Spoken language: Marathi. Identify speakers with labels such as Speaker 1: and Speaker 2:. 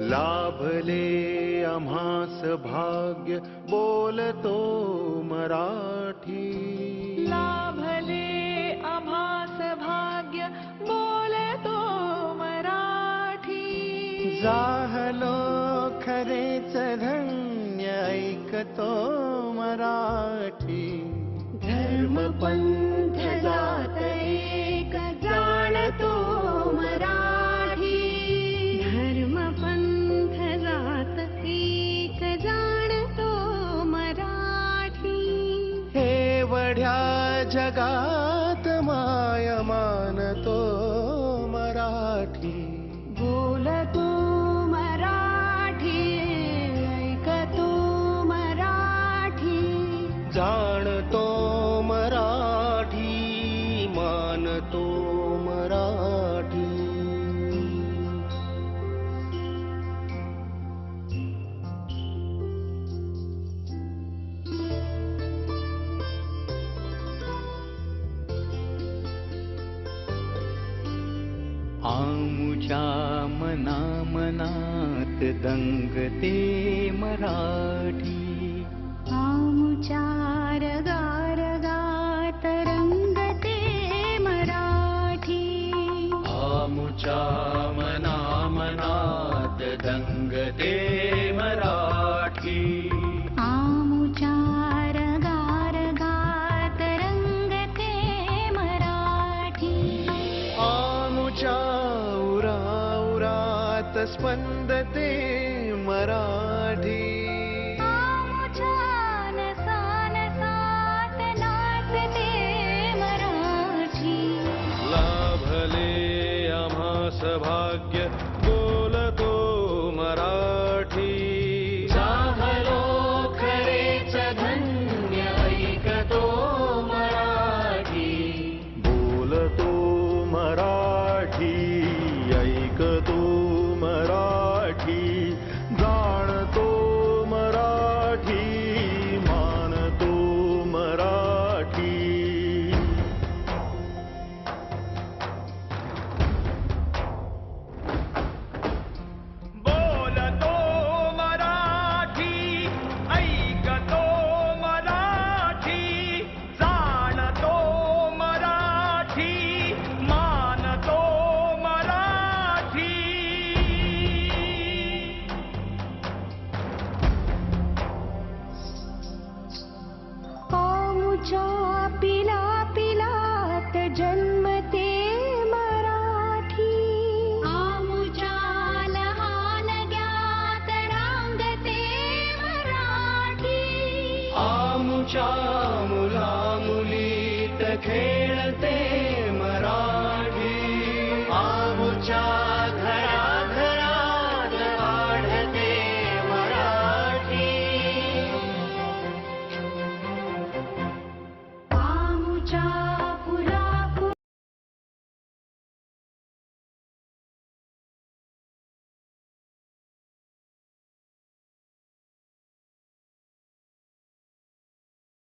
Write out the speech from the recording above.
Speaker 1: लाभले आम्हास भाग्य बोलतो मराठी.
Speaker 2: लाभले आम्हास भाग्य बोलतो मराठी.
Speaker 1: जाहलो खरेच धन्य ऐकतो मराठी.
Speaker 2: धर्म पंथ जात एक जाणतो मराठी. धर्म पंथ जात एक जाणतो मराठी.
Speaker 1: एवढ्या जगात माय मानतो मराठी.
Speaker 2: बोलतो मराठी, ऐकतो मराठी.
Speaker 1: जाणतो मराठी, मानतो मराठी. आमुच्या मना मनात दंगते मराठी.
Speaker 2: आमुच्या रगारगात रंगते मराठी.
Speaker 1: आमुच्या मना मनात दंगते मराठी.
Speaker 2: आमुच्या रगारगात रंगते मराठी.
Speaker 1: आमुच्या उराउरात स्पंदते मराठी.
Speaker 2: आमुच्या नसानसात नाचते मराठी.
Speaker 1: लाभले आम्हास भाग्य बोलतो मराठी. जाहलो खरेच धन्य ऐकतो मराठी. बोलतो मराठी, ऐकतो मराठी. जाणतो मराठी, मानतो मराठी. बोलतो मराठी, ऐकतो मराठी. जाणतो मराठी, मानतो मराठी.
Speaker 2: आमुच्या पिला पिलात जन्मते मराठी. आमुच्या लहान ज्ञात रांगते मराठी.
Speaker 1: आमुच्या मुला मुलीत खेळ